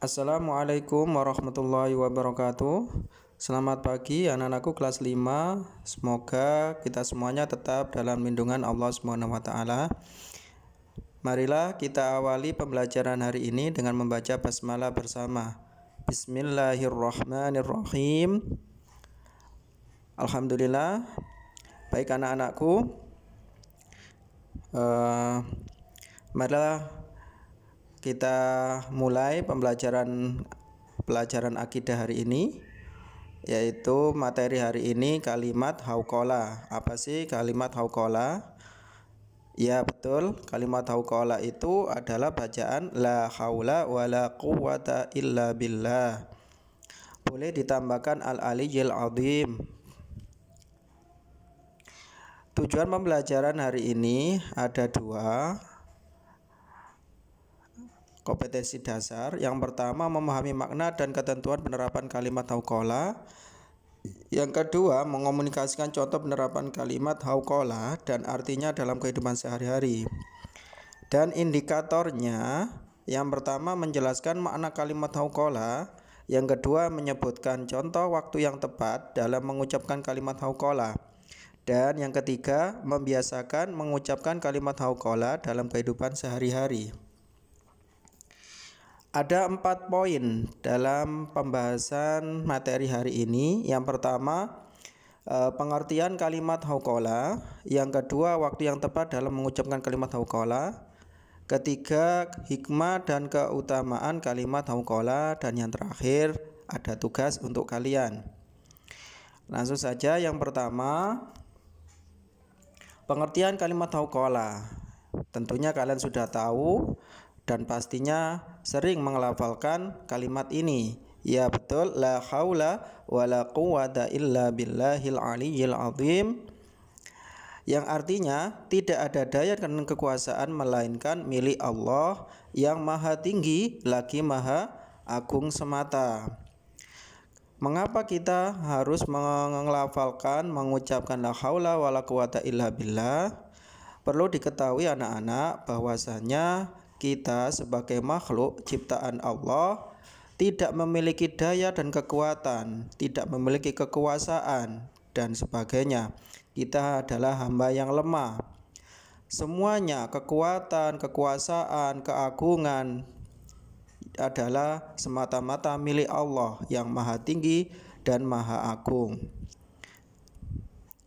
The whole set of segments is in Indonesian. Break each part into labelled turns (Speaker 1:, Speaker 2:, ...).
Speaker 1: Assalamualaikum warahmatullahi wabarakatuh. Selamat pagi anak-anakku kelas 5. Semoga kita semuanya tetap dalam lindungan Allah SWT. Marilah kita awali pembelajaran hari ini dengan membaca basmalah bersama. Bismillahirrahmanirrahim. Alhamdulillah. Baik anak-anakku, marilah kita mulai pelajaran akidah hari ini, yaitu materi hari ini kalimat hauqalah. Apa sih kalimat hauqalah? Ya betul, kalimat hauqalah itu adalah bacaan la haula wala quwwata illa billah. Boleh ditambahkan al-aliyyil azim. Tujuan pembelajaran hari ini ada dua. Kompetensi dasar. Yang pertama, memahami makna dan ketentuan penerapan kalimat hauqalah. Yang kedua, mengomunikasikan contoh penerapan kalimat hauqalah dan artinya dalam kehidupan sehari-hari. Dan indikatornya, yang pertama menjelaskan makna kalimat hauqalah, yang kedua menyebutkan contoh waktu yang tepat dalam mengucapkan kalimat hauqalah, dan yang ketiga membiasakan mengucapkan kalimat hauqalah dalam kehidupan sehari-hari. Ada 4 poin dalam pembahasan materi hari ini. Yang pertama, pengertian kalimat hauqalah. Yang kedua, waktu yang tepat dalam mengucapkan kalimat hauqalah. Ketiga, hikmah dan keutamaan kalimat hauqalah. Dan yang terakhir, ada tugas untuk kalian. Langsung saja, yang pertama, pengertian kalimat hauqalah. Tentunya kalian sudah tahu dan pastinya sering mengelafalkan kalimat ini. Ya betul, la haula wala quwwata illa billahil aliyyil azim, yang artinya tidak ada daya dan kekuasaan melainkan milik Allah yang maha tinggi lagi maha agung semata. Mengapa kita harus mengelafalkan, mengucapkan la haula wala quwwata illa billah? Perlu diketahui anak-anak bahwasanya kita sebagai makhluk ciptaan Allah tidak memiliki daya dan kekuatan, tidak memiliki kekuasaan dan sebagainya. Kita adalah hamba yang lemah. Semuanya, kekuatan, kekuasaan, keagungan adalah semata-mata milik Allah yang maha tinggi dan maha agung.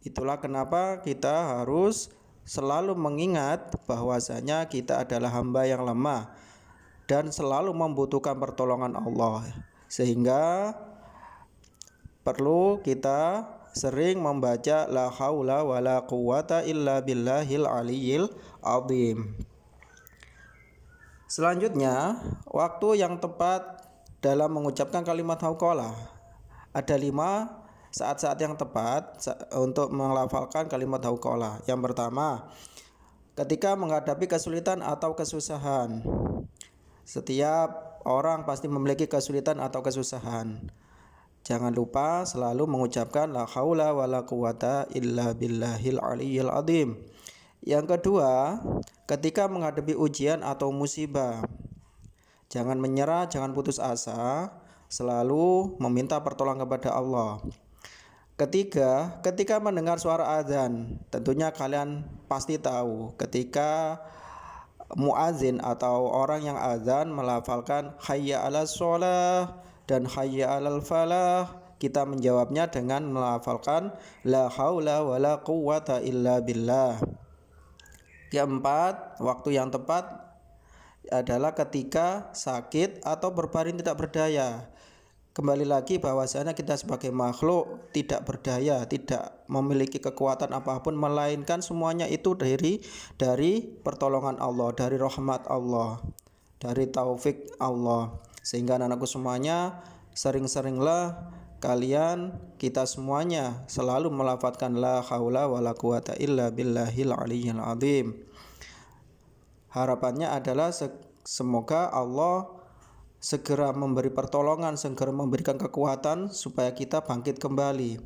Speaker 1: Itulah kenapa kita harus selalu mengingat bahwasanya kita adalah hamba yang lemah dan selalu membutuhkan pertolongan Allah, sehingga perlu kita sering membaca la haula wala quwwata illa billahil aliyyil azim. Selanjutnya, waktu yang tepat dalam mengucapkan kalimat hauqalah. Ada 5 saat-saat yang tepat untuk melafalkan kalimat hauqalah. Yang pertama, ketika menghadapi kesulitan atau kesusahan. Setiap orang pasti memiliki kesulitan atau kesusahan. Jangan lupa selalu mengucapkan la haula wala quwwata illa billahil aliyyil azim. Yang kedua, ketika menghadapi ujian atau musibah. Jangan menyerah, jangan putus asa, selalu meminta pertolongan kepada Allah. Ketiga, ketika mendengar suara azan, tentunya kalian pasti tahu ketika muazin atau orang yang azan melafalkan hayya 'alas shalah dan hayya 'alal falah, kita menjawabnya dengan melafalkan la haula wala quwwata illa billah. Keempat, waktu yang tepat adalah ketika sakit atau berbaring tidak berdaya. Kembali lagi bahwasanya kita sebagai makhluk tidak berdaya, tidak memiliki kekuatan apapun, melainkan semuanya itu dari pertolongan Allah, dari rahmat Allah, dari taufik Allah. Sehingga anak-anakku semuanya, sering-seringlah kita semuanya selalu melafadzkan la haula wala quwwata illa billahil aliyyil azim. Harapannya adalah semoga Allah segera memberi pertolongan, segera memberikan kekuatan supaya kita bangkit kembali,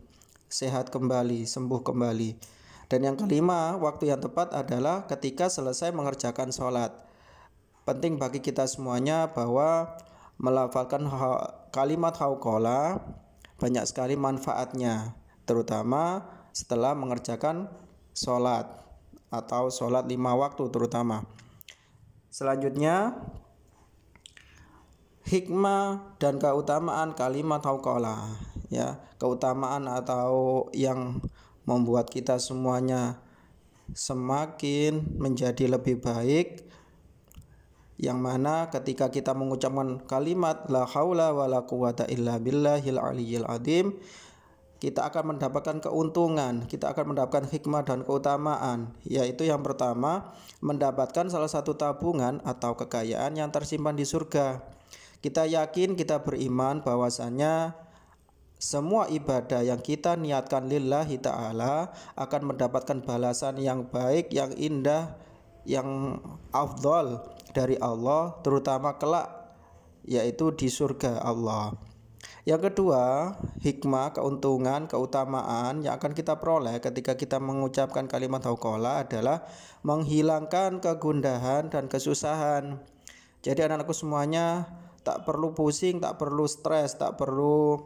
Speaker 1: sehat kembali, sembuh kembali. Dan yang kelima, waktu yang tepat adalah ketika selesai mengerjakan sholat. Penting bagi kita semuanya bahwa melafalkan kalimat hauqala banyak sekali manfaatnya, terutama setelah mengerjakan sholat atau sholat 5 waktu terutama. Selanjutnya, hikmah dan keutamaan kalimat hauqala, ya, keutamaan atau yang membuat kita semuanya semakin menjadi lebih baik, yang mana ketika kita mengucapkan kalimat la haula wala quwata illa billahil aliyyil azim, kita akan mendapatkan keuntungan, kita akan mendapatkan hikmah dan keutamaan, yaitu yang pertama, mendapatkan salah satu tabungan atau kekayaan yang tersimpan di surga. Kita yakin, kita beriman bahwasanya semua ibadah yang kita niatkan lillahi ta'ala akan mendapatkan balasan yang baik, yang indah, yang afdol dari Allah, terutama kelak, yaitu di surga Allah. Yang kedua, hikmah, keuntungan, keutamaan yang akan kita peroleh ketika kita mengucapkan kalimat hauqala adalah menghilangkan kegundahan dan kesusahan. Jadi anak-anakku semuanya tak perlu pusing, tak perlu stres, tak perlu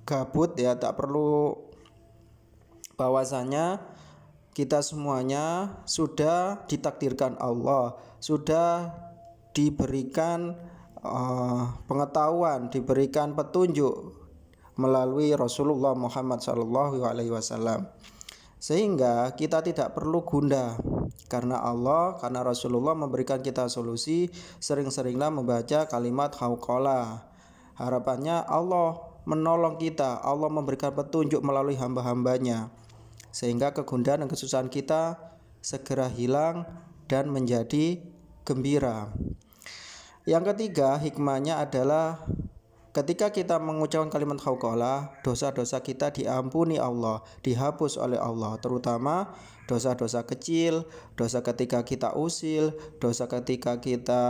Speaker 1: gabut, ya, tak perlu, bahwasanya kita semuanya sudah ditakdirkan Allah, sudah diberikan pengetahuan, diberikan petunjuk melalui Rasulullah Muhammad SAW, sehingga kita tidak perlu gundah karena Allah, karena Rasulullah memberikan kita solusi. Sering-seringlah membaca kalimat hauqala. Harapannya Allah menolong kita, Allah memberikan petunjuk melalui hamba-hambanya, sehingga kegundahan dan kesusahan kita segera hilang dan menjadi gembira. Yang ketiga, hikmahnya adalah ketika kita mengucapkan kalimat hauqala, dosa-dosa kita diampuni Allah, dihapus oleh Allah, terutama dosa-dosa kecil, dosa ketika kita usil, dosa ketika kita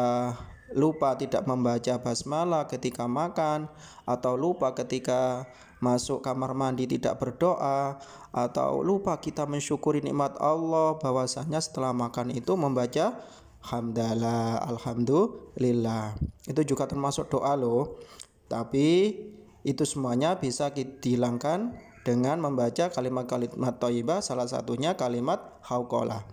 Speaker 1: lupa tidak membaca basmalah ketika makan, atau lupa ketika masuk kamar mandi tidak berdoa, atau lupa kita mensyukuri nikmat Allah bahwasanya setelah makan itu membaca hamdalah, alhamdulillah. Itu juga termasuk doa loh. Tapi itu semuanya bisa dihilangkan dengan membaca kalimat-kalimat thayyibah, salah satunya kalimat hauqala.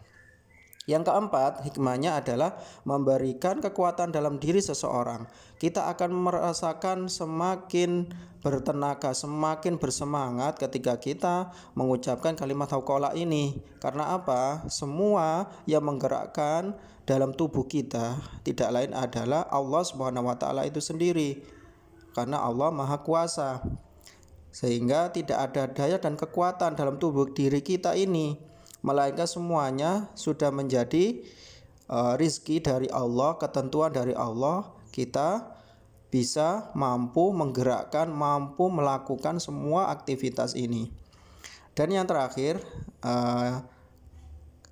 Speaker 1: Yang keempat, hikmahnya adalah memberikan kekuatan dalam diri seseorang. Kita akan merasakan semakin bertenaga, semakin bersemangat ketika kita mengucapkan kalimat hauqala ini. Karena apa? Semua yang menggerakkan dalam tubuh kita tidak lain adalah Allah Subhanahu wa taala itu sendiri. Karena Allah Maha Kuasa, sehingga tidak ada daya dan kekuatan dalam tubuh diri kita ini, melainkan semuanya sudah menjadi rizki dari Allah, ketentuan dari Allah. Kita bisa mampu menggerakkan, mampu melakukan semua aktivitas ini. Dan yang terakhir,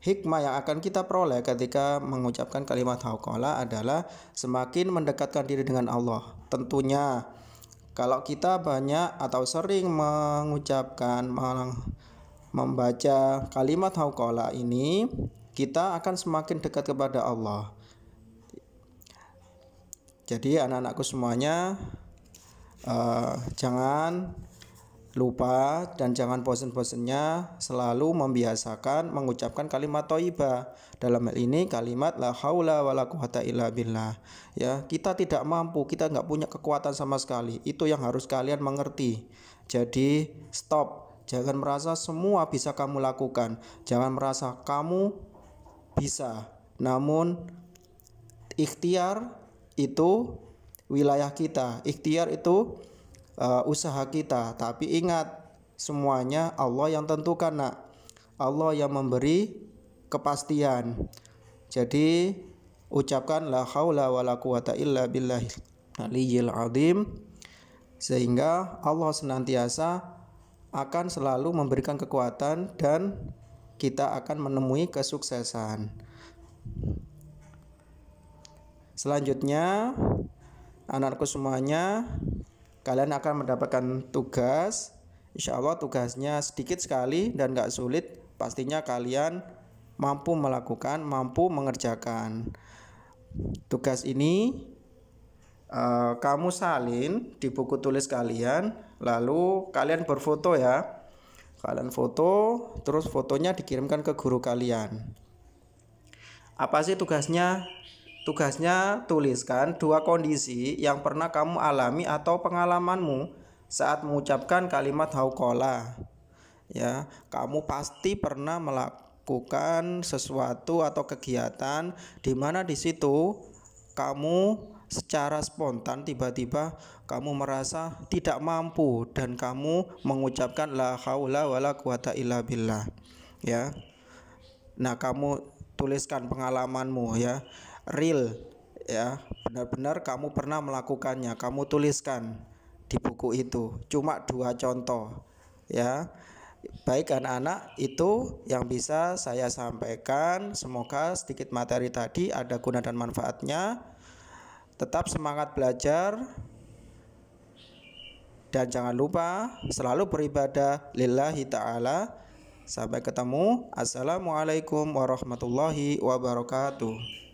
Speaker 1: hikmah yang akan kita peroleh ketika mengucapkan kalimat hauqala adalah semakin mendekatkan diri dengan Allah. Tentunya kalau kita banyak atau sering mengucapkan, membaca kalimat hauqala ini, kita akan semakin dekat kepada Allah. Jadi anak-anakku semuanya, jangan lupa dan jangan bosan-bosannya selalu membiasakan mengucapkan kalimat thayyibah. Dalam hal ini kalimat la haula wala quwata illa billah. Ya, kita tidak mampu, kita nggak punya kekuatan sama sekali. Itu yang harus kalian mengerti. Jadi stop. Jangan merasa semua bisa kamu lakukan. Jangan merasa kamu bisa. Namun ikhtiar itu wilayah kita. Ikhtiar itu usaha kita. Tapi ingat, semuanya Allah yang tentukan, nak. Allah yang memberi kepastian. Jadi ucapkan la haula wala quwata illa billahil aliyyil azim, sehingga Allah senantiasa akan selalu memberikan kekuatan dan kita akan menemui kesuksesan. Selanjutnya, anak-anakku semuanya, kalian akan mendapatkan tugas. Insya Allah tugasnya sedikit sekali dan gak sulit. Pastinya kalian mampu melakukan, mampu mengerjakan. Tugas ini kamu salin di buku tulis kalian, lalu kalian berfoto ya. Kalian foto, terus fotonya dikirimkan ke guru kalian. Apa sih tugasnya? Tugasnya tuliskan 2 kondisi yang pernah kamu alami atau pengalamanmu saat mengucapkan kalimat hauqalah. Ya, kamu pasti pernah melakukan sesuatu atau kegiatan di mana di situ kamu secara spontan tiba-tiba kamu merasa tidak mampu dan kamu mengucapkan la haula wala quwata illa billah ya. Nah, kamu tuliskan pengalamanmu ya, real ya, benar-benar kamu pernah melakukannya, kamu tuliskan di buku itu. Cuma 2 contoh ya. Baik anak-anak, itu yang bisa saya sampaikan. Semoga sedikit materi tadi ada guna dan manfaatnya. Tetap semangat belajar dan jangan lupa selalu beribadah lillahi ta'ala. Sampai ketemu. Assalamualaikum warahmatullahi wabarakatuh.